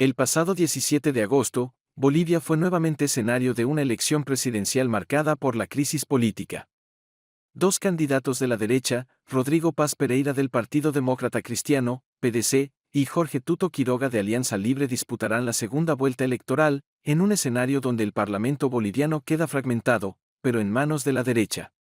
El pasado 17 de agosto, Bolivia fue nuevamente escenario de una elección presidencial marcada por la crisis política. Dos candidatos de la derecha, Rodrigo Paz Pereira del Partido Demócrata Cristiano, PDC, y Jorge Tuto Quiroga de Alianza Libre disputarán la segunda vuelta electoral, en un escenario donde el Parlamento boliviano queda fragmentado, pero en manos de la derecha.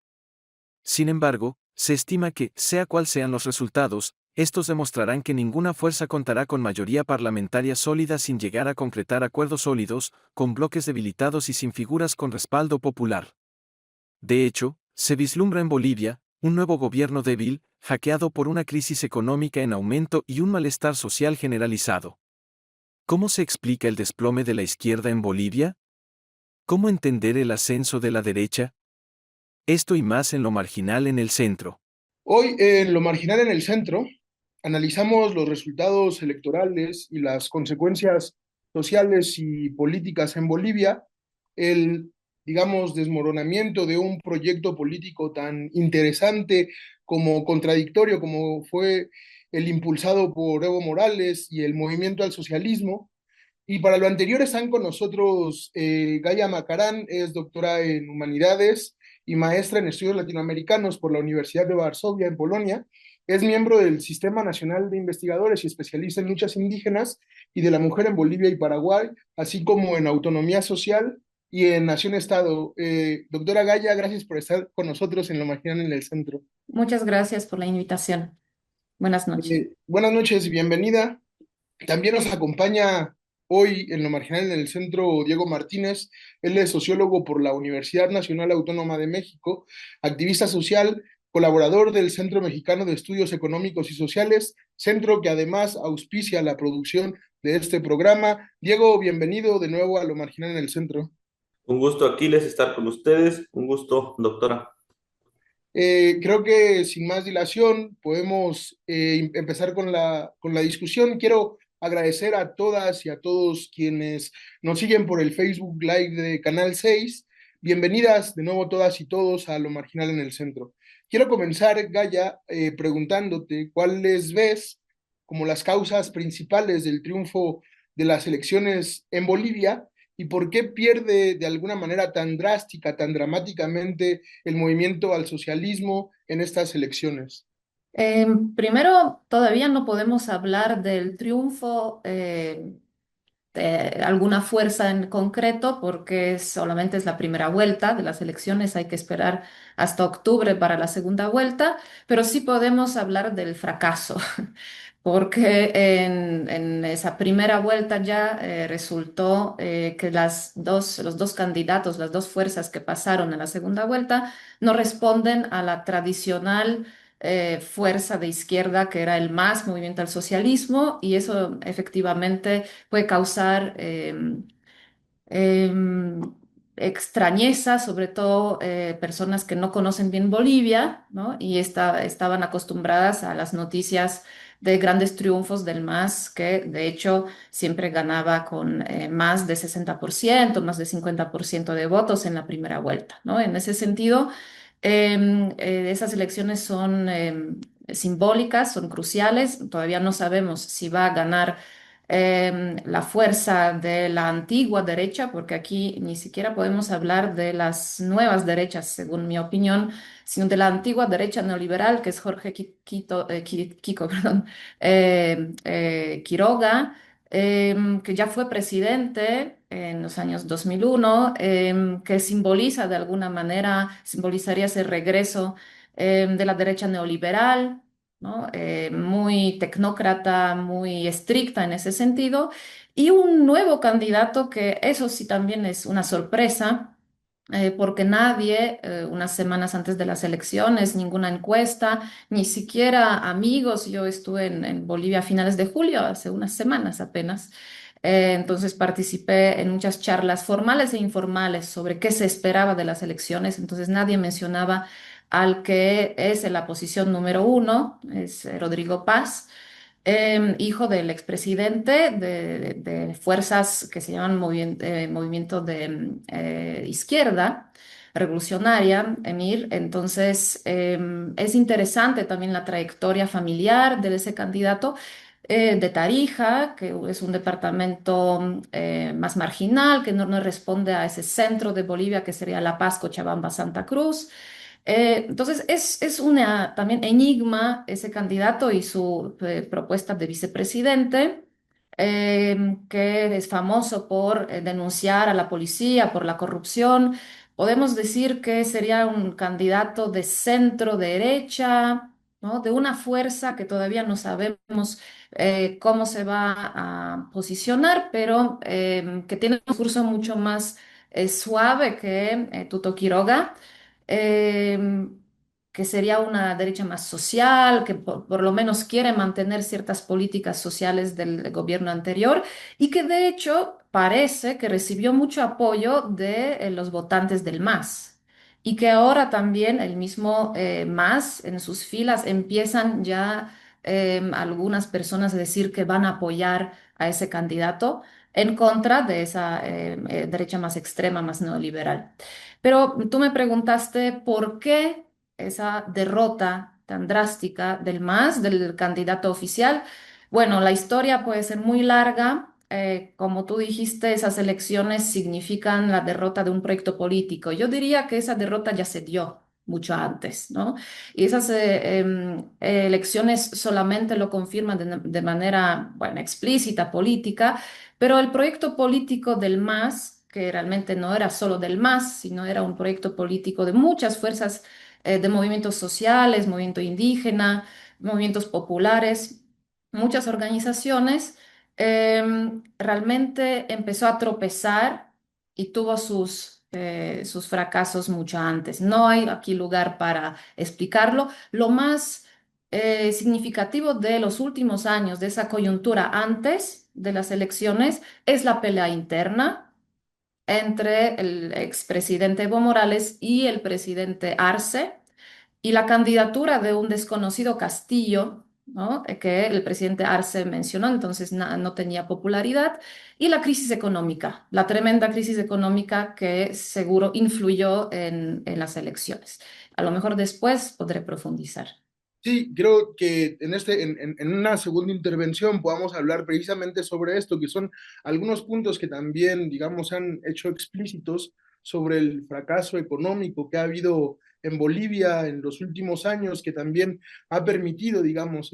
Sin embargo, se estima que, sea cual sean los resultados, estos demostrarán que ninguna fuerza contará con mayoría parlamentaria sólida sin llegar a concretar acuerdos sólidos, con bloques debilitados y sin figuras con respaldo popular. De hecho, se vislumbra en Bolivia un nuevo gobierno débil, hackeado por una crisis económica en aumento y un malestar social generalizado. ¿Cómo se explica el desplome de la izquierda en Bolivia? ¿Cómo entender el ascenso de la derecha? Esto y más en Lo Marginal en el Centro. Hoy en Lo Marginal en el Centro analizamos los resultados electorales y las consecuencias sociales y políticas en Bolivia, el, digamos, desmoronamiento de un proyecto político tan interesante como contradictorio como fue el impulsado por Evo Morales y el movimiento al socialismo. Y para lo anterior están con nosotros Gaia Macarán, es doctora en Humanidades y maestra en Estudios Latinoamericanos por la Universidad de Varsovia, en Polonia. Es miembro del Sistema Nacional de Investigadores y especialista en luchas indígenas y de la mujer en Bolivia y Paraguay, así como en autonomía social y en nación-estado. Doctora Gaia, gracias por estar con nosotros en Lo Marginal en el Centro. Muchas gracias por la invitación. Buenas noches. Buenas noches y bienvenida. También nos acompaña hoy en Lo Marginal en el Centro Diego Martínez. Él es sociólogo por la Universidad Nacional Autónoma de México, activista social, colaborador del Centro Mexicano de Estudios Económicos y Sociales, centro que además auspicia la producción de este programa. Diego, bienvenido de nuevo a Lo Marginal en el Centro. Un gusto, Aquiles, estar con ustedes. Un gusto, doctora. Creo que sin más dilación podemos empezar con la discusión. Quiero agradecer a todas y a todos quienes nos siguen por el Facebook Live de Canal 6. Bienvenidas de nuevo todas y todos a Lo Marginal en el Centro. Quiero comenzar, Gaia, preguntándote cuáles ves como las causas principales del triunfo de las elecciones en Bolivia y por qué pierde de alguna manera tan drástica, tan dramáticamente el movimiento al socialismo en estas elecciones. Primero, todavía no podemos hablar del triunfo de alguna fuerza en concreto porque solamente es la primera vuelta de las elecciones, hay que esperar hasta octubre para la segunda vuelta, pero sí podemos hablar del fracaso. Porque en esa primera vuelta ya resultó que los dos candidatos, las dos fuerzas que pasaron a la segunda vuelta, no responden a la tradicional fuerza de izquierda que era el MAS, Movimiento al Socialismo, y eso efectivamente puede causar em, extrañeza, sobre todo personas que no conocen bien Bolivia, ¿no? Y estaban acostumbradas a las noticias de grandes triunfos del MAS, que de hecho siempre ganaba con más de 60%, más de 50% de votos en la primera vuelta, ¿no? En ese sentido, esas elecciones son simbólicas, son cruciales. Todavía no sabemos si va a ganar la fuerza de la antigua derecha, porque aquí ni siquiera podemos hablar de las nuevas derechas, según mi opinión, sino de la antigua derecha neoliberal, que es Jorge Kiko, perdón, Quiroga, que ya fue presidente en los años 2001, que simboliza de alguna manera, simbolizaría ese regreso de la derecha neoliberal, ¿no? Muy tecnócrata, muy estricta en ese sentido, y un nuevo candidato que eso sí también es una sorpresa, porque nadie, unas semanas antes de las elecciones, ninguna encuesta, ni siquiera amigos, yo estuve en Bolivia a finales de julio, hace unas semanas apenas, Entonces participé en muchas charlas formales e informales sobre qué se esperaba de las elecciones. Entonces nadie mencionaba al que es en la posición número uno, es Rodrigo Paz, hijo del expresidente de fuerzas que se llaman movimiento de izquierda revolucionaria, Emir. Entonces, es interesante también la trayectoria familiar de ese candidato de Tarija, que es un departamento más marginal, que no responde a ese centro de Bolivia que sería La Paz, Cochabamba, Santa Cruz. Entonces, es una también enigma ese candidato y su propuesta de vicepresidente, que es famoso por denunciar a la policía por la corrupción. Podemos decir que sería un candidato de centro derecha, ¿no? De una fuerza que todavía no sabemos cómo se va a posicionar, pero que tiene un discurso mucho más suave que Tuto Quiroga, eh, que sería una derecha más social, que por lo menos quiere mantener ciertas políticas sociales del gobierno anterior y que de hecho parece que recibió mucho apoyo de los votantes del MAS. Y que ahora también el mismo MAS en sus filas empiezan ya algunas personas a decir que van a apoyar a ese candidato en contra de esa derecha más extrema, más neoliberal. Pero tú me preguntaste por qué esa derrota tan drástica del MAS, del candidato oficial. Bueno, la historia puede ser muy larga. Como tú dijiste, esas elecciones significan la derrota de un proyecto político. Yo diría que esa derrota ya se dio mucho antes, ¿no? Y esas elecciones solamente lo confirman de manera, bueno, explícita, política, pero el proyecto político del MAS, que realmente no era solo del MAS, sino era un proyecto político de muchas fuerzas de movimientos sociales, movimiento indígena, movimientos populares, muchas organizaciones, realmente empezó a tropezar y tuvo sus fracasos mucho antes. No hay aquí lugar para explicarlo. Lo más significativo de los últimos años, de esa coyuntura antes de las elecciones, es la pelea interna entre el expresidente Evo Morales y el presidente Arce y la candidatura de un desconocido Castillo, ¿no? Que el presidente Arce mencionó, entonces no tenía popularidad, y la crisis económica, la tremenda crisis económica que seguro influyó en las elecciones. A lo mejor después podré profundizar. Sí, creo que en una segunda intervención podamos hablar precisamente sobre esto, que son algunos puntos que también, digamos, se han hecho explícitos sobre el fracaso económico que ha habido en Bolivia en los últimos años, que también ha permitido, digamos,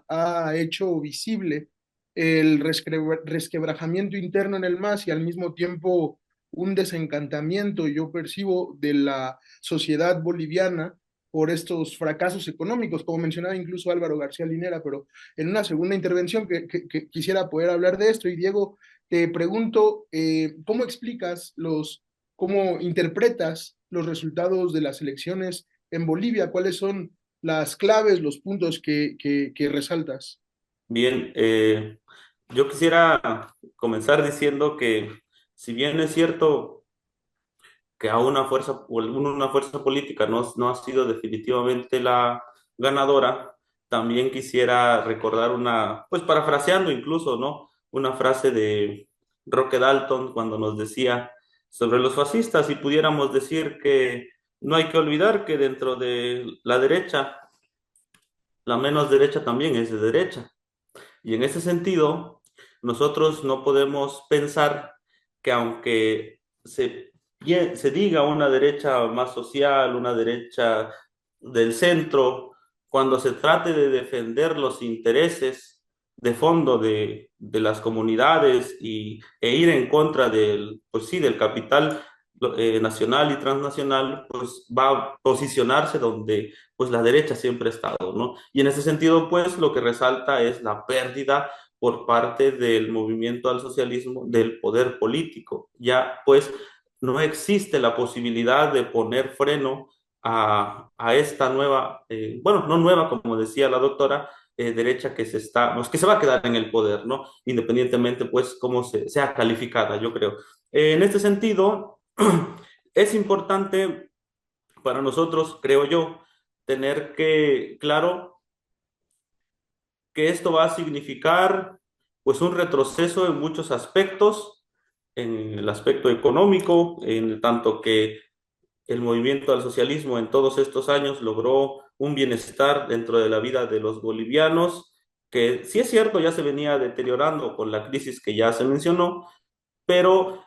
ha hecho visible el resquebrajamiento interno en el MAS y al mismo tiempo un desencantamiento, yo percibo, de la sociedad boliviana por estos fracasos económicos, como mencionaba incluso Álvaro García Linera, pero en una segunda intervención que quisiera poder hablar de esto. Y Diego, te pregunto, ¿cómo explicas cómo interpretas los resultados de las elecciones en Bolivia? ¿Cuáles son las claves, los puntos que resaltas? Bien, yo quisiera comenzar diciendo que si bien es cierto que a una fuerza política no ha sido definitivamente la ganadora, también quisiera recordar pues parafraseando incluso, ¿no? Una frase de Roque Dalton cuando nos decía sobre los fascistas y pudiéramos decir que no hay que olvidar que dentro de la derecha, la menos derecha también es de derecha. Y en ese sentido, nosotros no podemos pensar que aunque se diga una derecha más social, una derecha del centro, cuando se trate de defender los intereses de fondo de las comunidades e ir en contra pues sí, del capital nacional y transnacional, pues va a posicionarse donde pues la derecha siempre ha estado, ¿no? Y en ese sentido, pues lo que resalta es la pérdida por parte del movimiento al socialismo del poder político. Ya pues no existe la posibilidad de poner freno a esta nueva, bueno, no nueva como decía la doctora, derecha que pues, que se va a quedar en el poder, ¿no? Independientemente, pues, cómo sea calificada, yo creo. En este sentido, es importante para nosotros, creo yo, tener claro que esto va a significar pues un retroceso en muchos aspectos, en el aspecto económico, en tanto que el movimiento al socialismo en todos estos años logró un bienestar dentro de la vida de los bolivianos, que sí es cierto, ya se venía deteriorando con la crisis que ya se mencionó, pero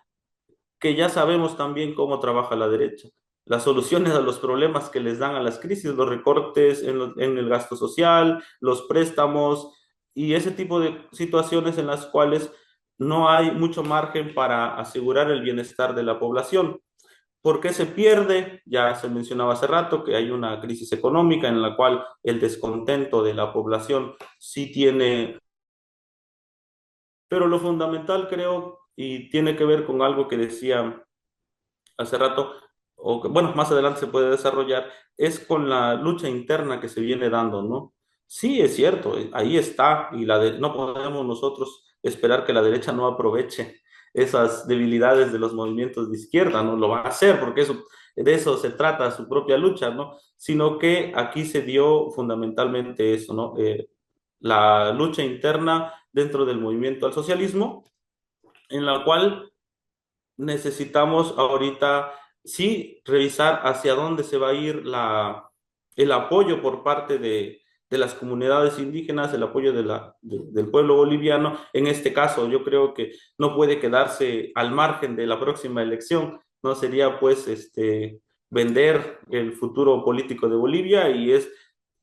que ya sabemos también cómo trabaja la derecha. Las soluciones a los problemas que les dan a las crisis, los recortes en el gasto social, los préstamos y ese tipo de situaciones en las cuales no hay mucho margen para asegurar el bienestar de la población. ¿Por qué se pierde? Ya se mencionaba hace rato que hay una crisis económica en la cual el descontento de la población sí tiene, pero lo fundamental creo, y tiene que ver con algo que decía hace rato, o que, bueno, más adelante se puede desarrollar, es con la lucha interna que se viene dando, ¿no? Sí, es cierto, ahí está, y no podemos nosotros esperar que la derecha no aproveche esas debilidades de los movimientos de izquierda, no lo va a hacer, porque de eso se trata su propia lucha, ¿no? Sino que aquí se dio fundamentalmente eso, ¿no? La lucha interna dentro del movimiento al socialismo, en la cual necesitamos ahorita sí revisar hacia dónde se va a ir el apoyo por parte de las comunidades indígenas, el apoyo del pueblo boliviano. En este caso, yo creo que no puede quedarse al margen de la próxima elección, no sería pues vender el futuro político de Bolivia y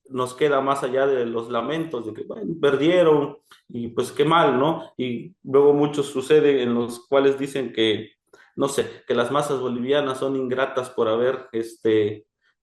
nos queda más allá de los lamentos de que bueno, perdieron y pues qué mal, ¿no? Y luego muchos suceden en los cuales dicen que no sé, que las masas bolivianas son ingratas por haber,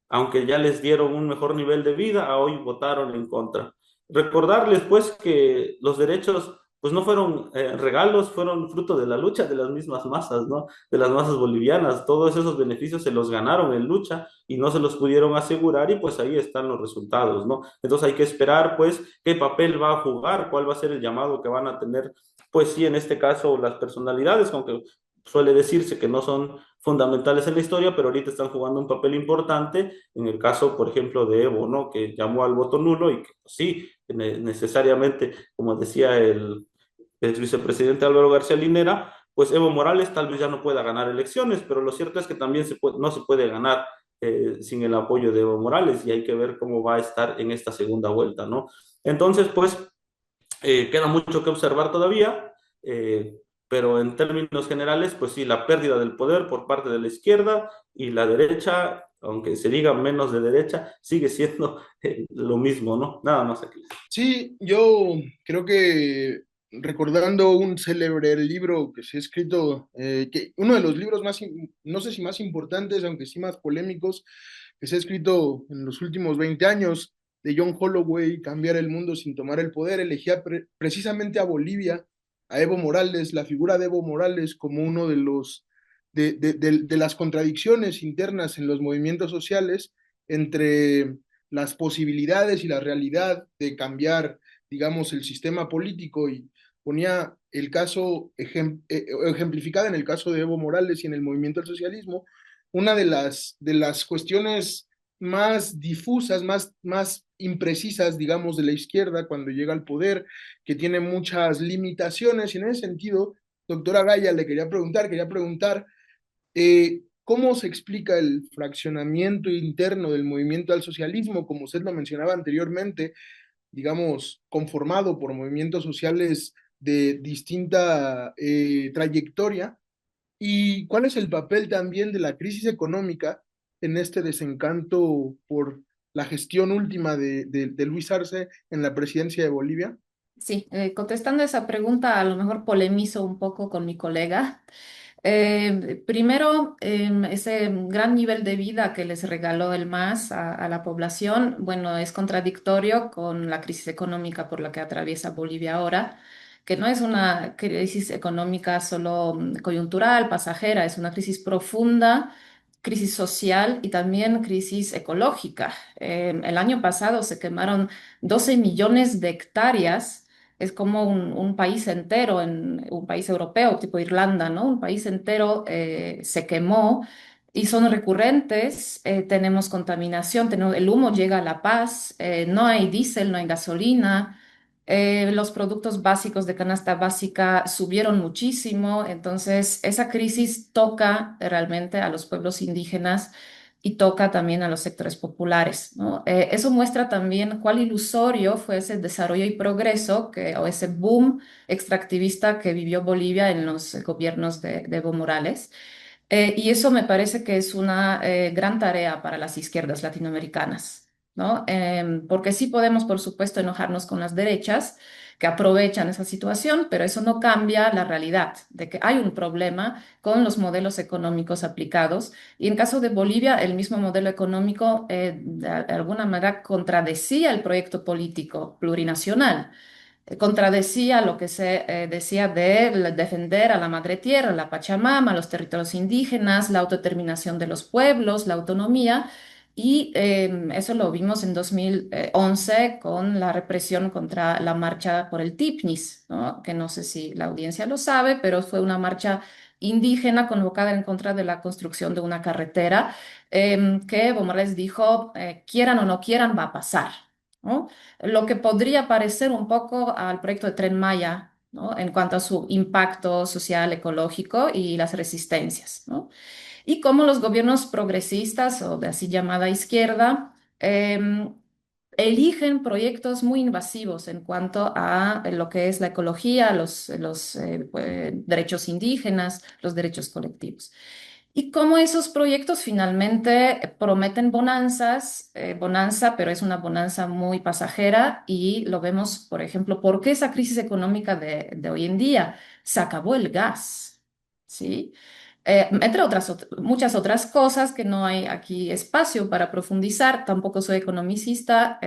aunque ya les dieron un mejor nivel de vida, hoy votaron en contra. Recordarles, pues, que los derechos, pues, no fueron regalos, fueron fruto de la lucha de las mismas masas, ¿no? De las masas bolivianas. Todos esos beneficios se los ganaron en lucha y no se los pudieron asegurar y pues ahí están los resultados, ¿no? Entonces hay que esperar, pues, qué papel va a jugar, cuál va a ser el llamado que van a tener, pues sí, en este caso las personalidades, aunque suele decirse que no son fundamentales en la historia, pero ahorita están jugando un papel importante en el caso, por ejemplo, de Evo, ¿no? Que llamó al voto nulo y que pues, sí, necesariamente, como decía el vicepresidente Álvaro García Linera, pues Evo Morales tal vez ya no pueda ganar elecciones, pero lo cierto es que también no se puede ganar sin el apoyo de Evo Morales y hay que ver cómo va a estar en esta segunda vuelta, ¿no? Entonces, pues queda mucho que observar todavía, pero en términos generales, pues sí, la pérdida del poder por parte de la izquierda y la derecha, aunque se diga menos de derecha, sigue siendo lo mismo, ¿no? Nada más aquí. Sí, yo creo que recordando un célebre libro que se ha escrito, que uno de los libros más, no sé si más importantes, aunque sí más polémicos, que se ha escrito en los últimos 20 años, de John Holloway, Cambiar el mundo sin tomar el poder, elegía precisamente a Bolivia, a Evo Morales, la figura de Evo Morales como uno de los, de las contradicciones internas en los movimientos sociales entre las posibilidades y la realidad de cambiar, digamos, el sistema político y ponía el caso ejemplificado en el caso de Evo Morales y en el movimiento al socialismo, una de las cuestiones más difusas, más imprecisas, digamos, de la izquierda cuando llega al poder, que tiene muchas limitaciones y en ese sentido, doctora Gaya, le quería preguntar ¿cómo se explica el fraccionamiento interno del movimiento al socialismo, como usted lo mencionaba anteriormente, digamos, conformado por movimientos sociales de distinta trayectoria? ¿Y cuál es el papel también de la crisis económica en este desencanto por la gestión última de Luis Arce en la presidencia de Bolivia? Sí, contestando esa pregunta, a lo mejor polemizo un poco con mi colega. Primero, ese gran nivel de vida que les regaló el MAS a la población, bueno, es contradictorio con la crisis económica por la que atraviesa Bolivia ahora, que no es una crisis económica solo coyuntural, pasajera, es una crisis profunda crisis social y también crisis ecológica. El año pasado se quemaron 12 millones de hectáreas. Es como un país entero, en un país europeo, tipo Irlanda, ¿no? Un país entero se quemó y son recurrentes. Tenemos contaminación, el humo llega a La Paz, no hay diésel, no hay gasolina. Los productos básicos de canasta básica subieron muchísimo, entonces esa crisis toca realmente a los pueblos indígenas y toca también a los sectores populares, ¿no? Eso muestra también cuál ilusorio fue ese desarrollo y progreso o ese boom extractivista que vivió Bolivia en los gobiernos de Evo Morales. Y eso me parece que es una gran tarea para las izquierdas latinoamericanas, ¿no? Porque sí podemos, por supuesto, enojarnos con las derechas que aprovechan esa situación, pero eso no cambia la realidad de que hay un problema con los modelos económicos aplicados. Y en caso de Bolivia, el mismo modelo económico de alguna manera contradecía el proyecto político plurinacional, contradecía lo que se decía de defender a la madre tierra, la Pachamama, los territorios indígenas, la autodeterminación de los pueblos, la autonomía. Y eso lo vimos en 2011 con la represión contra la marcha por el TIPNIS, ¿no? Que no sé si la audiencia lo sabe, pero fue una marcha indígena convocada en contra de la construcción de una carretera que Evo Morales dijo, quieran o no quieran, va a pasar, ¿no? Lo que podría parecer un poco al proyecto de Tren Maya, ¿no? En cuanto a su impacto social, ecológico y las resistencias, ¿no? Y cómo los gobiernos progresistas o de así llamada izquierda eligen proyectos muy invasivos en cuanto a lo que es la ecología, los derechos indígenas, los derechos colectivos. Y cómo esos proyectos finalmente prometen bonanzas, bonanza, pero es una bonanza muy pasajera y lo vemos, por ejemplo, ¿por qué esa crisis económica de hoy en día? Se acabó el gas, ¿sí? Entre muchas otras cosas que no hay aquí espacio para profundizar, tampoco soy economicista,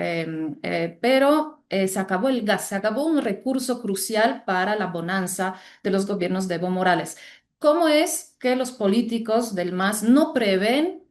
pero se acabó el gas, se acabó un recurso crucial para la bonanza de los gobiernos de Evo Morales. ¿Cómo es que los políticos del MAS no prevén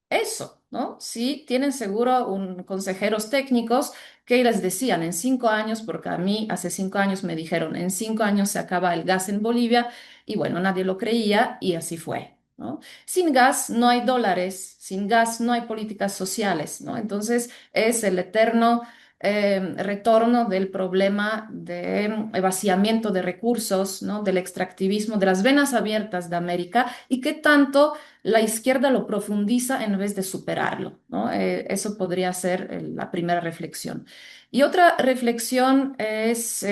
eso, ¿no? Sí, tienen seguro consejeros técnicos que les decían en 5 años, porque a mí hace 5 años me dijeron, en 5 años se acaba el gas en Bolivia, y bueno, nadie lo creía y así fue, ¿no? Sin gas no hay dólares, sin gas no hay políticas sociales, ¿no? Entonces es el eterno retorno del problema de vaciamiento de recursos, ¿no? Del extractivismo, de las venas abiertas de América y que tanto la izquierda lo profundiza en vez de superarlo, ¿no? Eso podría ser la primera reflexión. Y otra reflexión es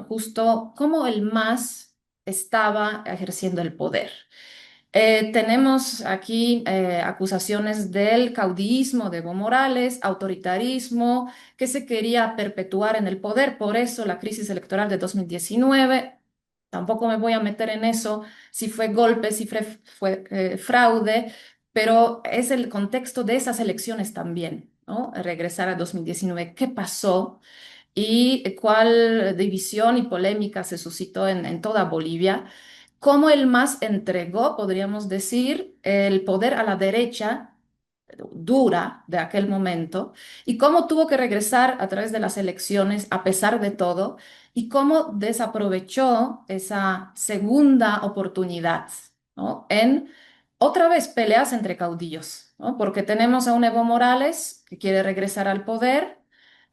justo cómo el MAS estaba ejerciendo el poder. Tenemos aquí acusaciones del caudillismo de Evo Morales, autoritarismo, que se quería perpetuar en el poder, por eso la crisis electoral de 2019. Tampoco me voy a meter en eso, si fue golpe, si fue fraude, pero es el contexto de esas elecciones también, ¿no? Regresar a 2019, ¿qué pasó? Y cuál división y polémica se suscitó en toda Bolivia, cómo el MAS entregó, podríamos decir, el poder a la derecha dura de aquel momento y cómo tuvo que regresar a través de las elecciones a pesar de todo y cómo desaprovechó esa segunda oportunidad, ¿no? En otra vez peleas entre caudillos, ¿no? Porque tenemos a un Evo Morales que quiere regresar al poder,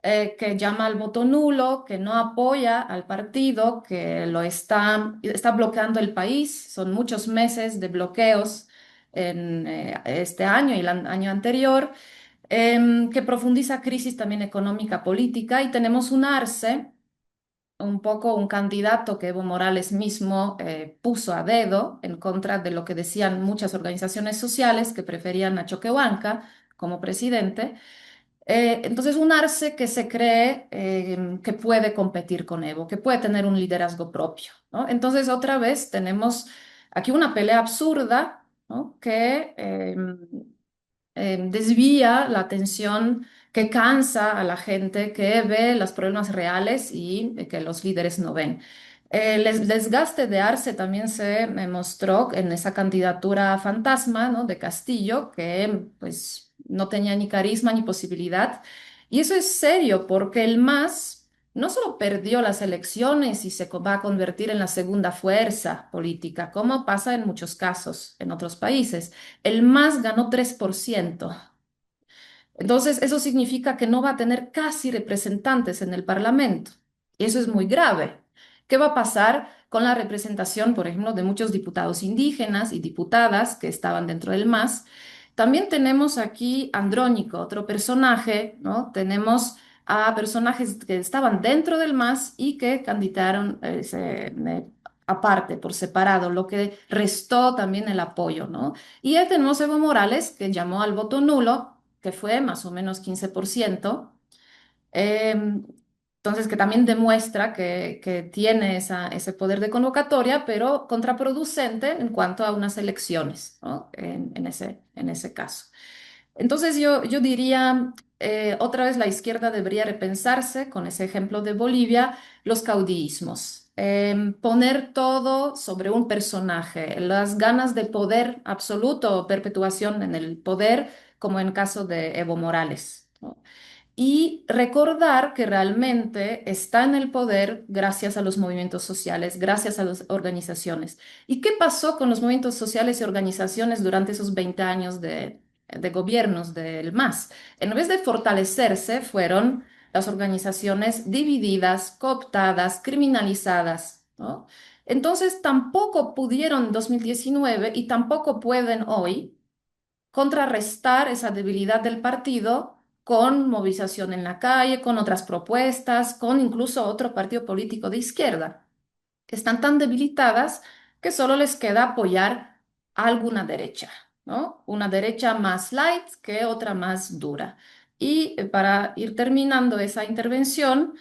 que llama al voto nulo, que no apoya al partido, que está bloqueando el país. Son muchos meses de bloqueos en este año y el año anterior, que profundiza crisis también económica, política, y tenemos un Arce, un poco un candidato que Evo Morales mismo puso a dedo en contra de lo que decían muchas organizaciones sociales que preferían a Choquehuanca como presidente. Entonces, un Arce que se cree que puede competir con Evo, que puede tener un liderazgo propio, ¿no? Entonces, otra vez tenemos aquí una pelea absurda, ¿no? Que desvía la atención, que cansa a la gente que ve los problemas reales y que los líderes no ven. El desgaste de Arce también se me mostró en esa candidatura fantasma, ¿no? De Castillo, que pues no tenía ni carisma ni posibilidad. Y eso es serio porque el MAS no solo perdió las elecciones y se va a convertir en la segunda fuerza política, como pasa en muchos casos en otros países. El MAS ganó 3%. Entonces, eso significa que no va a tener casi representantes en el Parlamento. Y eso es muy grave. ¿Qué va a pasar con la representación, por ejemplo, de muchos diputados indígenas y diputadas que estaban dentro del MAS? También tenemos aquí Andrónico, otro personaje, ¿no? Tenemos a personajes que estaban dentro del MAS y que candidaron aparte, por separado, lo que restó también el apoyo, ¿no? Y ya tenemos Evo Morales, que llamó al voto nulo, que fue más o menos 15%. eh, entonces, que también demuestra que tiene ese poder de convocatoria, pero contraproducente en cuanto a unas elecciones, ¿no? En ese caso. Entonces, yo diría, otra vez la izquierda debería repensarse, con ese ejemplo de Bolivia, los caudillismos. Poner todo sobre un personaje, las ganas de poder absoluto o perpetuación en el poder, como en el caso de Evo Morales, ¿no? Y recordar que realmente está en el poder gracias a los movimientos sociales, gracias a las organizaciones. ¿Y qué pasó con los movimientos sociales y organizaciones durante esos 20 años de gobiernos del MAS? En vez de fortalecerse, fueron las organizaciones divididas, cooptadas, criminalizadas, ¿no? Entonces tampoco pudieron en 2019 y tampoco pueden hoy contrarrestar esa debilidad del partido con movilización en la calle, con otras propuestas, con incluso otro partido político de izquierda. Están tan debilitadas que solo les queda apoyar a alguna derecha, ¿no? Una derecha más light que otra más dura. Y para ir terminando esa intervención,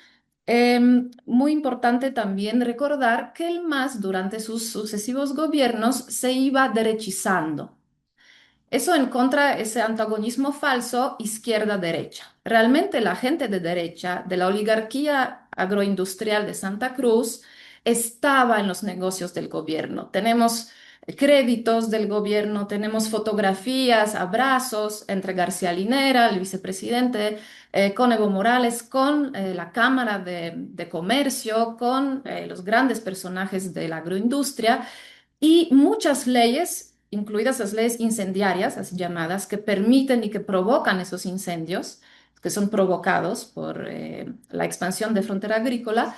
muy importante también recordar que el MAS durante sus sucesivos gobiernos se iba derechizando. Eso en contra de ese antagonismo falso izquierda-derecha. Realmente la gente de derecha, de la oligarquía agroindustrial de Santa Cruz, estaba en los negocios del gobierno. Tenemos créditos del gobierno, tenemos fotografías, abrazos entre García Linera, el vicepresidente, con Evo Morales, con la Cámara de Comercio, con los grandes personajes de la agroindustria. Y muchas leyes, incluidas las leyes incendiarias, así llamadas, que permiten y que provocan esos incendios, que son provocados por la expansión de frontera agrícola,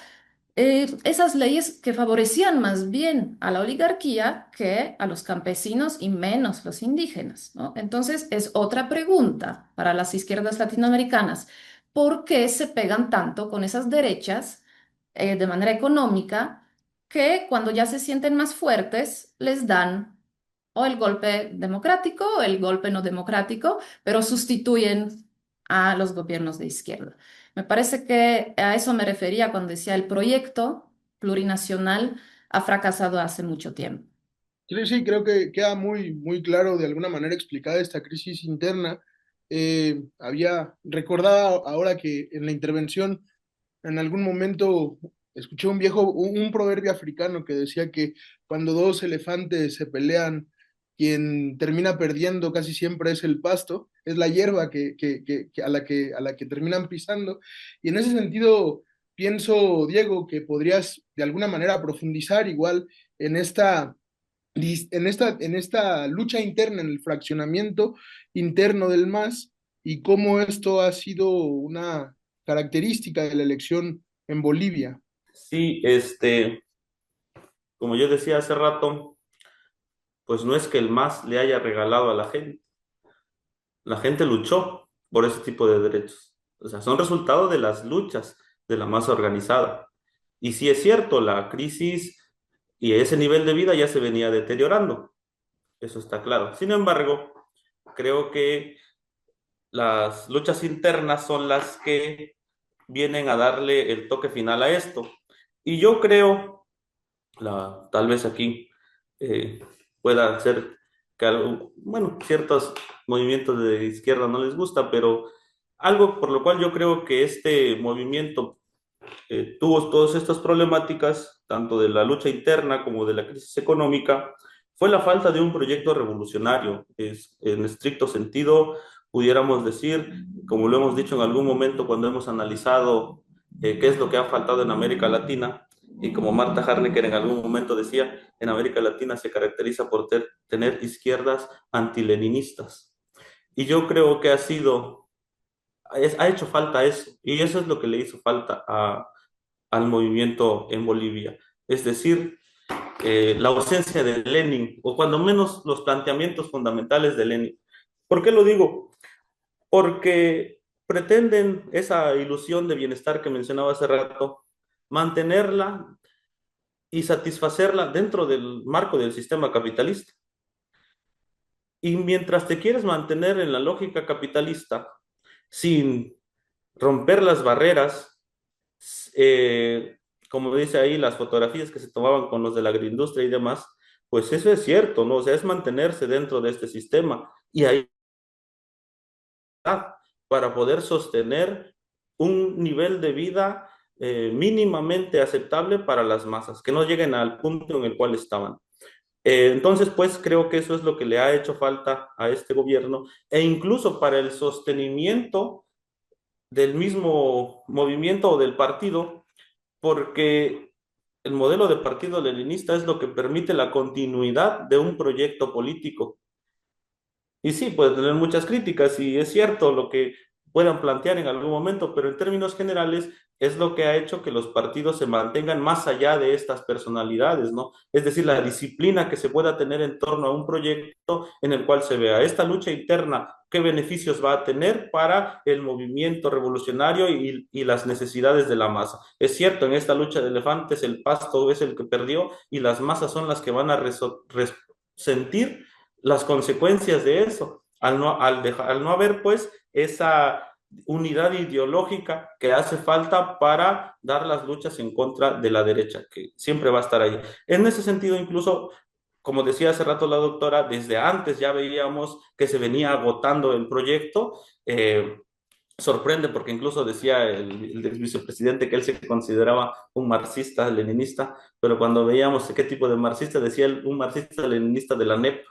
esas leyes que favorecían más bien a la oligarquía que a los campesinos y menos los indígenas, ¿no? Entonces es otra pregunta para las izquierdas latinoamericanas. ¿Por qué se pegan tanto con esas derechas de manera económica que cuando ya se sienten más fuertes les dan o el golpe democrático o el golpe no democrático, pero sustituyen a los gobiernos de izquierda? Me parece que a eso me refería cuando decía el proyecto plurinacional ha fracasado hace mucho tiempo. Sí, sí, creo que queda muy, muy claro de alguna manera explicada esta crisis interna. Había recordado ahora que en la intervención en algún momento escuché un proverbio africano que decía que cuando dos elefantes se pelean, quien termina perdiendo casi siempre es el pasto, es la hierba a la que terminan pisando. Y en ese sentido, pienso, Diego, que podrías de alguna manera profundizar igual en esta lucha interna, en el fraccionamiento interno del MAS y cómo esto ha sido una característica de la elección en Bolivia. Sí, como yo decía hace rato, pues no es que el MAS le haya regalado a la gente luchó por ese tipo de derechos. O sea, son resultado de las luchas de la masa organizada. Y sí es cierto, la crisis y ese nivel de vida ya se venía deteriorando, eso está claro. Sin embargo, creo que las luchas internas son las que vienen a darle el toque final a esto. Y yo creo, tal vez aquí eh, pueda ser que bueno, ciertos movimientos de izquierda no les gusta, pero algo por lo cual yo creo que este movimiento tuvo todas estas problemáticas tanto de la lucha interna como de la crisis económica, fue la falta de un proyecto revolucionario. En estricto sentido, pudiéramos decir, como lo hemos dicho en algún momento cuando hemos analizado qué es lo que ha faltado en América Latina, y como Marta Harnecker en algún momento decía, en América Latina se caracteriza por tener izquierdas antileninistas. Y yo creo que ha hecho falta eso, y eso es lo que le hizo falta al movimiento en Bolivia. Es decir, la ausencia de Lenin, o cuando menos los planteamientos fundamentales de Lenin. ¿Por qué lo digo? Porque pretenden esa ilusión de bienestar que mencionaba hace rato, mantenerla y satisfacerla dentro del marco del sistema capitalista. Y mientras te quieres mantener en la lógica capitalista, sin romper las barreras, eh, como dice ahí, las fotografías que se tomaban con los de la agroindustria y demás, pues eso es cierto, ¿no? O sea, es mantenerse dentro de este sistema y ahí para poder sostener un nivel de vida mínimamente aceptable para las masas, que no lleguen al punto en el cual estaban. Entonces, pues creo que eso es lo que le ha hecho falta a este gobierno e incluso para el sostenimiento del mismo movimiento o del partido, porque el modelo de partido leninista es lo que permite la continuidad de un proyecto político. Y sí, puede tener muchas críticas y es cierto lo que puedan plantear en algún momento, pero en términos generales es lo que ha hecho que los partidos se mantengan más allá de estas personalidades, ¿no? Es decir, la disciplina que se pueda tener en torno a un proyecto en el cual se vea esta lucha interna, qué beneficios va a tener para el movimiento revolucionario y las necesidades de la masa. Es cierto, en esta lucha de elefantes el pasto es el que perdió y las masas son las que van a sentir las consecuencias de eso, al no haber pues esa unidad ideológica que hace falta para dar las luchas en contra de la derecha, que siempre va a estar ahí. En ese sentido, incluso, como decía hace rato la doctora, desde antes ya veíamos que se venía agotando el proyecto. Sorprende porque incluso decía el ex vicepresidente que él se consideraba un marxista, leninista, pero cuando veíamos qué tipo de marxista, decía él, un marxista leninista de la NEP,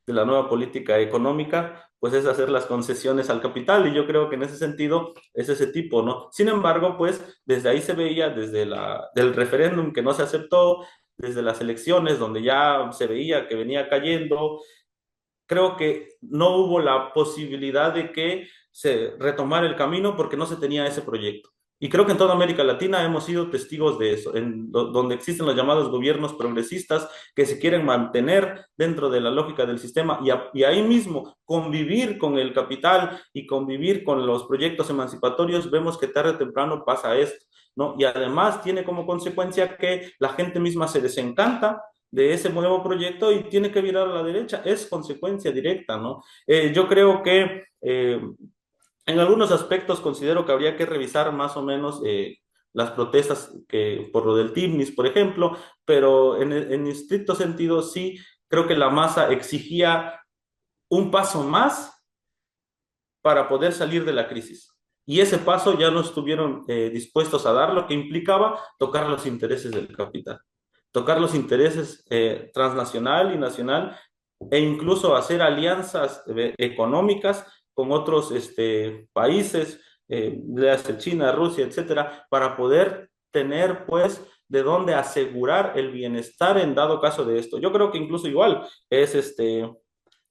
de la nueva política económica, pues es hacer las concesiones al capital, y yo creo que en ese sentido es ese tipo, ¿no? Sin embargo, pues desde ahí se veía, desde del referéndum que no se aceptó, desde las elecciones donde ya se veía que venía cayendo, creo que no hubo la posibilidad de que se retomara el camino porque no se tenía ese proyecto. Y creo que en toda América Latina hemos sido testigos de eso, donde existen los llamados gobiernos progresistas que se quieren mantener dentro de la lógica del sistema y ahí mismo convivir con el capital y convivir con los proyectos emancipatorios, vemos que tarde o temprano pasa esto, ¿no? Y además tiene como consecuencia que la gente misma se desencanta de ese nuevo proyecto y tiene que virar a la derecha, es consecuencia directa, ¿no? Yo creo que en algunos aspectos considero que habría que revisar más o menos las protestas que, por lo del TIMNIS, por ejemplo, pero en estricto sentido sí creo que la masa exigía un paso más para poder salir de la crisis. Y ese paso ya no estuvieron dispuestos a dar, lo que implicaba tocar los intereses del capital, tocar los intereses transnacional y nacional, e incluso hacer alianzas económicas con otros países, China, Rusia, etcétera, para poder tener, pues, de dónde asegurar el bienestar en dado caso de esto. Yo creo que incluso igual es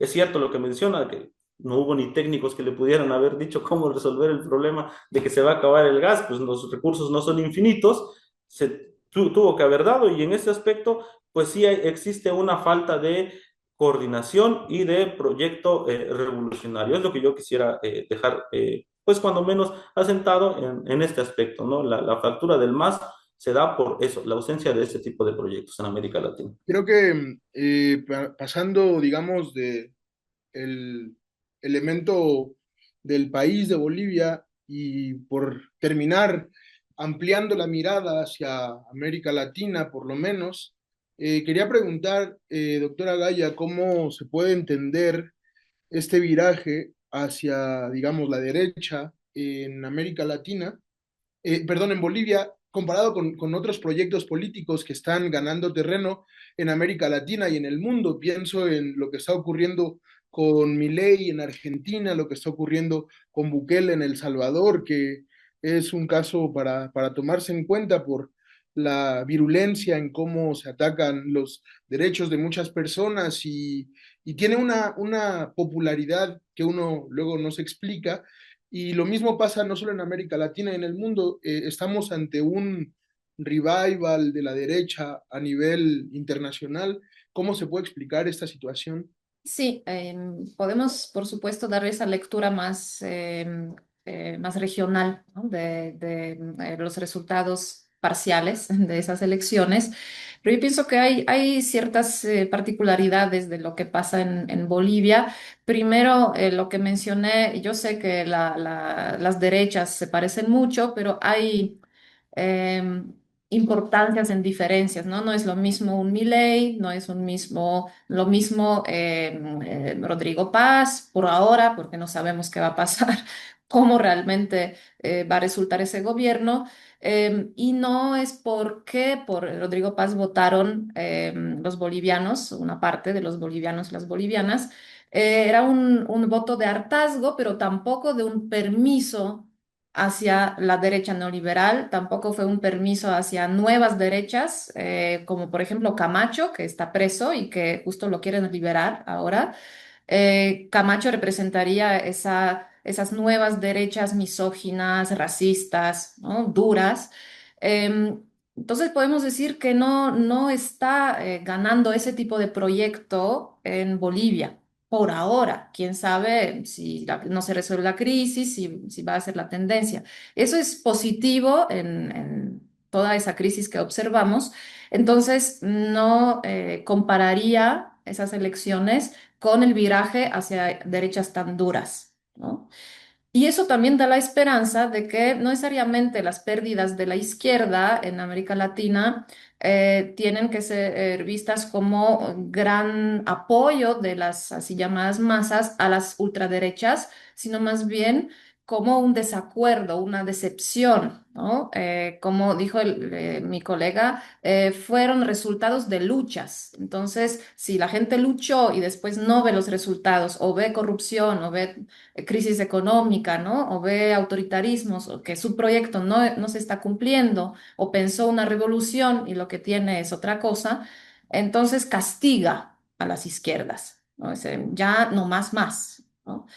cierto lo que menciona, que no hubo ni técnicos que le pudieran haber dicho cómo resolver el problema de que se va a acabar el gas, pues los recursos no son infinitos, tuvo que haber dado, y en este aspecto, pues sí existe una falta de coordinación y de proyecto revolucionario. Es lo que yo quisiera dejar, pues cuando menos asentado en este aspecto, ¿no? La fractura del MAS se da por eso, la ausencia de ese tipo de proyectos en América Latina. Creo que pasando, digamos, de el elemento del país de Bolivia y por terminar ampliando la mirada hacia América Latina, por lo menos, quería preguntar, doctora Gaya, cómo se puede entender este viraje hacia, digamos, la derecha en América Latina, perdón, en Bolivia, comparado con otros proyectos políticos que están ganando terreno en América Latina y en el mundo. Pienso en lo que está ocurriendo con Milei en Argentina, lo que está ocurriendo con Bukele en El Salvador, que es un caso para tomarse en cuenta por la virulencia en cómo se atacan los derechos de muchas personas y tiene una popularidad que uno luego no se explica. Y lo mismo pasa no solo en América Latina y en el mundo. Estamos ante un revival de la derecha a nivel internacional. ¿Cómo se puede explicar esta situación? Sí, podemos, por supuesto, dar esa lectura más, más regional, ¿no? De los resultados parciales de esas elecciones, pero yo pienso que hay ciertas particularidades de lo que pasa en Bolivia. Primero, lo que mencioné, yo sé que las derechas se parecen mucho, pero hay em, importancias en diferencias, ¿no? No es lo mismo un Milei, no es lo mismo Rodrigo Paz por ahora, porque no sabemos qué va a pasar, cómo realmente va a resultar ese gobierno. Y no es porque por Rodrigo Paz votaron los bolivianos, una parte de los bolivianos, las bolivianas. Era un voto de hartazgo, pero tampoco de un permiso hacia la derecha neoliberal, tampoco fue un permiso hacia nuevas derechas, como por ejemplo Camacho, que está preso y que justo lo quieren liberar ahora. Camacho representaría esas nuevas derechas misóginas, racistas, ¿no? Duras. Em, entonces podemos decir que no está ganando ese tipo de proyecto en Bolivia. Por ahora, quién sabe si no se resuelve la crisis, si va a ser la tendencia. Eso es positivo en toda esa crisis que observamos. Entonces, no compararía esas elecciones con el viraje hacia derechas tan duras, ¿no? Y eso también da la esperanza de que no necesariamente las pérdidas de la izquierda en América Latina tienen que ser vistas como gran apoyo de las así llamadas masas a las ultraderechas, sino más bien como un desacuerdo, una decepción, ¿no? Como dijo mi colega, fueron resultados de luchas. Entonces, si la gente luchó y después no ve los resultados, o ve corrupción, o ve crisis económica, ¿no? O ve autoritarismos, o que su proyecto no se está cumpliendo, o pensó una revolución y lo que tiene es otra cosa, entonces castiga a las izquierdas, ¿no? Ya no más, ¿no?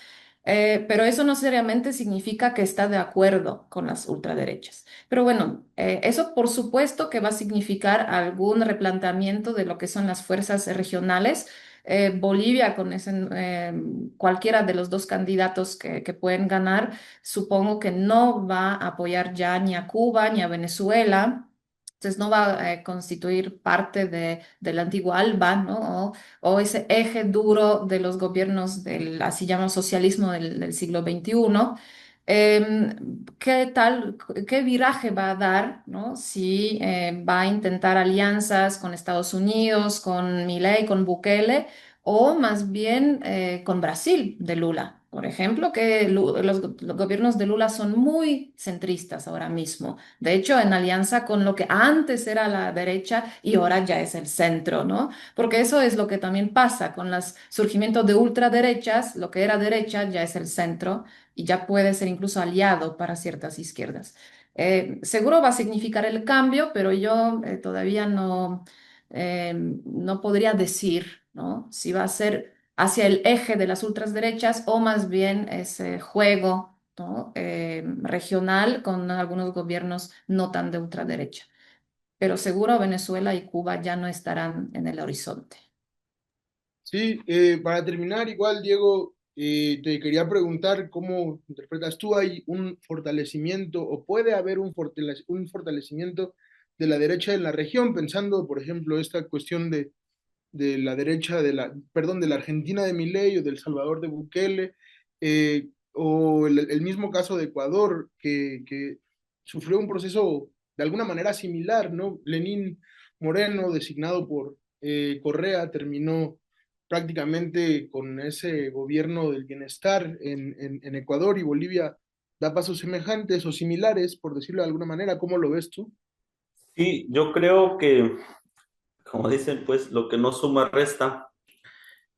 Pero eso no seriamente significa que está de acuerdo con las ultraderechas. Pero bueno, eso por supuesto que va a significar algún replanteamiento de lo que son las fuerzas regionales. Bolivia, con cualquiera de los dos candidatos que pueden ganar, supongo que no va a apoyar ya ni a Cuba ni a Venezuela. Entonces no va a constituir parte del antiguo ALBA, ¿no? O ese eje duro de los gobiernos del, así llamado socialismo del siglo XXI. ¿Qué tal, qué viraje va a dar, ¿no? Si va a intentar alianzas con Estados Unidos, con Milei, con Bukele, o más bien con Brasil de Lula, por ejemplo, que los gobiernos de Lula son muy centristas ahora mismo. De hecho, en alianza con lo que antes era la derecha y ahora ya es el centro, ¿no? Porque eso es lo que también pasa con el surgimiento de ultraderechas, lo que era derecha ya es el centro y ya puede ser incluso aliado para ciertas izquierdas. Seguro va a significar el cambio, pero yo todavía no podría decir, ¿no? Si va a ser hacia el eje de las ultraderechas o más bien ese juego, ¿no? Regional con algunos gobiernos no tan de ultraderecha. Pero seguro Venezuela y Cuba ya no estarán en el horizonte. Sí, para terminar, igual, Diego, te quería preguntar cómo interpretas tú, ¿hay un fortalecimiento o puede haber un fortalecimiento de la derecha en la región, pensando, por ejemplo, esta cuestión de la derecha, perdón, de la Argentina de Milei o del Salvador de Bukele, o el mismo caso de Ecuador, que sufrió un proceso de alguna manera similar, ¿no? Lenín Moreno, designado por Correa, terminó prácticamente con ese gobierno del bienestar en Ecuador, y Bolivia da pasos semejantes o similares, por decirlo de alguna manera. ¿Cómo lo ves tú? Sí, yo creo que, como dicen, pues lo que no suma resta,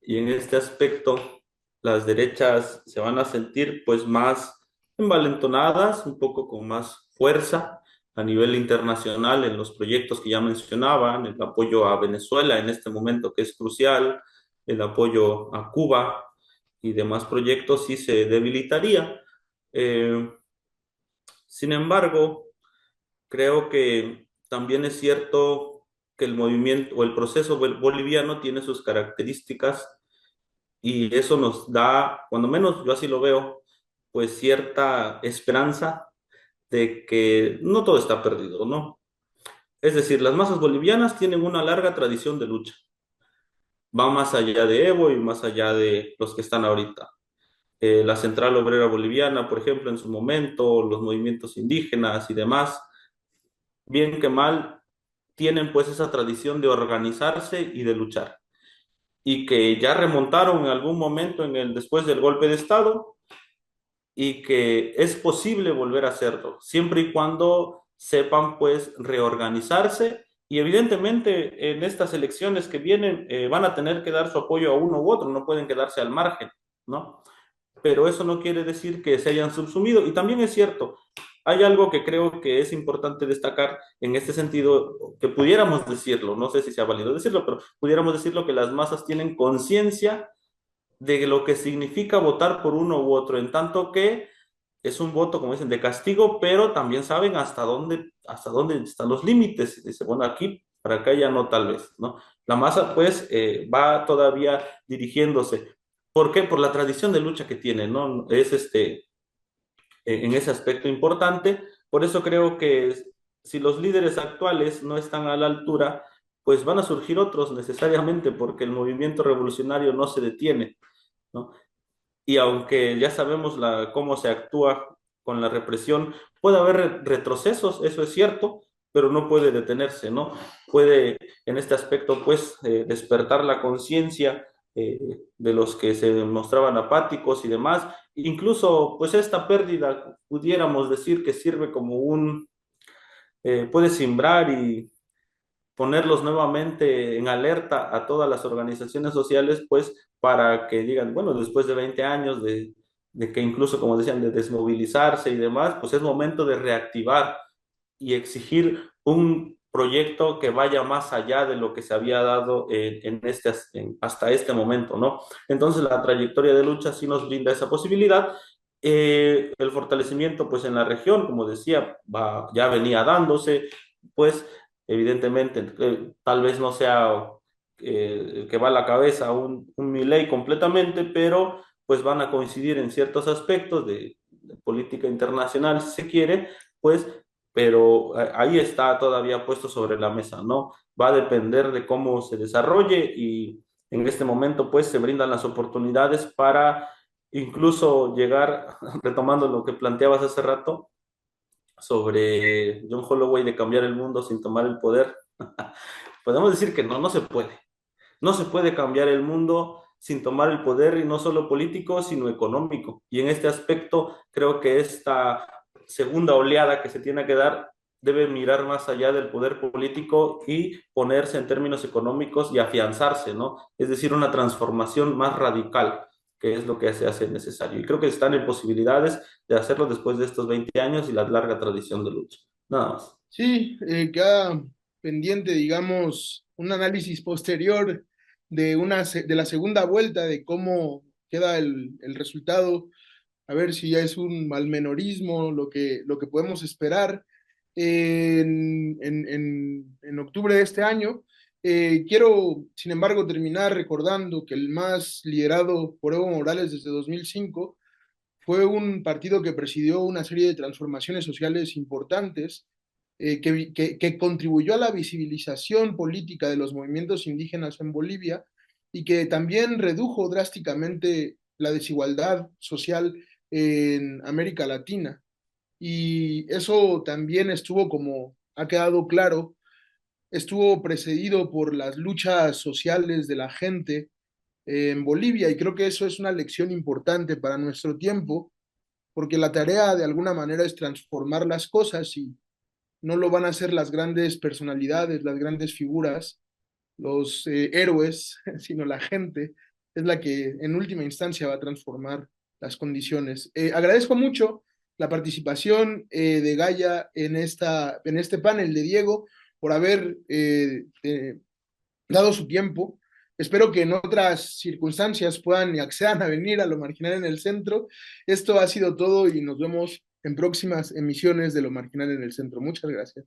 y en este aspecto las derechas se van a sentir pues más envalentonadas, un poco con más fuerza a nivel internacional en los proyectos que ya mencionaban, el apoyo a Venezuela en este momento que es crucial, el apoyo a Cuba y demás proyectos sí se debilitaría. Eh, Sin embargo, creo que también es cierto que el movimiento o el proceso boliviano tiene sus características y eso nos da, cuando menos yo así lo veo, pues cierta esperanza de que no todo está perdido, ¿no? Es decir, las masas bolivianas tienen una larga tradición de lucha. Va más allá de Evo y más allá de los que están ahorita. La Central Obrera Boliviana, por ejemplo, en su momento, los movimientos indígenas y demás, bien que mal, tienen pues esa tradición de organizarse y de luchar. Y que ya remontaron en algún momento después del golpe de Estado y que es posible volver a hacerlo, siempre y cuando sepan pues reorganizarse y evidentemente en estas elecciones que vienen van a tener que dar su apoyo a uno u otro, no pueden quedarse al margen, ¿no? Pero eso no quiere decir que se hayan subsumido y también es cierto, hay algo que creo que es importante destacar en este sentido, que pudiéramos decirlo, no sé si sea válido decirlo, pero pudiéramos decirlo que las masas tienen conciencia de lo que significa votar por uno u otro, en tanto que es un voto, como dicen, de castigo, pero también saben hasta dónde están los límites. Dice, bueno, aquí, para acá ya no, tal vez, ¿no? La masa, pues, va todavía dirigiéndose. ¿Por qué? Por la tradición de lucha que tiene, ¿no? Es en ese aspecto importante. Por eso creo que si los líderes actuales no están a la altura, pues van a surgir otros necesariamente, porque el movimiento revolucionario no se detiene, ¿no? Y aunque ya sabemos cómo se actúa con la represión, puede haber retrocesos, eso es cierto, pero no puede detenerse, ¿no? Puede en este aspecto, pues, despertar la conciencia de los que se mostraban apáticos y demás. Incluso, pues, esta pérdida, pudiéramos decir que sirve como puede simbrar y ponerlos nuevamente en alerta a todas las organizaciones sociales, pues para que digan, bueno, después de 20 años de que incluso, como decían, de desmovilizarse y demás, pues es momento de reactivar y exigir un proyecto que vaya más allá de lo que se había dado hasta este momento, ¿no? Entonces la trayectoria de lucha sí nos brinda esa posibilidad. El fortalecimiento, pues en la región, como decía, ya venía dándose, pues evidentemente, tal vez no sea el que va a la cabeza un Milei completamente, pero pues van a coincidir en ciertos aspectos de política internacional, si se quiere, pues, pero ahí está todavía puesto sobre la mesa, ¿no? Va a depender de cómo se desarrolle y en este momento, pues, se brindan las oportunidades para incluso llegar, retomando lo que planteabas hace rato, sobre John Holloway de cambiar el mundo sin tomar el poder. Podemos decir que no, no se puede. No se puede cambiar el mundo sin tomar el poder y no solo político, sino económico. Y en este aspecto creo que esta segunda oleada que se tiene que dar debe mirar más allá del poder político y ponerse en términos económicos y afianzarse, ¿no? Es decir, una transformación más radical, que es lo que se hace necesario. Y creo que están en posibilidades de hacerlo después de estos 20 años y la larga tradición de lucha. Nada más. Sí, queda pendiente, digamos, un análisis posterior de la segunda vuelta, de cómo queda el resultado, a ver si ya es un malmenorismo lo que podemos esperar en octubre de este año. Quiero, sin embargo, terminar recordando que el MAS, liderado por Evo Morales desde 2005, fue un partido que presidió una serie de transformaciones sociales importantes, que contribuyó a la visibilización política de los movimientos indígenas en Bolivia y que también redujo drásticamente la desigualdad social en América Latina. Y eso también estuvo, como ha quedado claro, estuvo precedido por las luchas sociales de la gente en Bolivia, y creo que eso es una lección importante para nuestro tiempo, porque la tarea de alguna manera es transformar las cosas, no lo van a hacer las grandes personalidades, las grandes figuras, los héroes, sino la gente es la que en última instancia va a transformar las condiciones. Agradezco mucho la participación de Gaia en este panel, de Diego, por haber dado su tiempo. Espero que en otras circunstancias puedan y accedan a venir a Lo Marginal en el Centro. Esto ha sido todo y nos vemos en próximas emisiones de Lo Marginal en el Centro. Muchas gracias.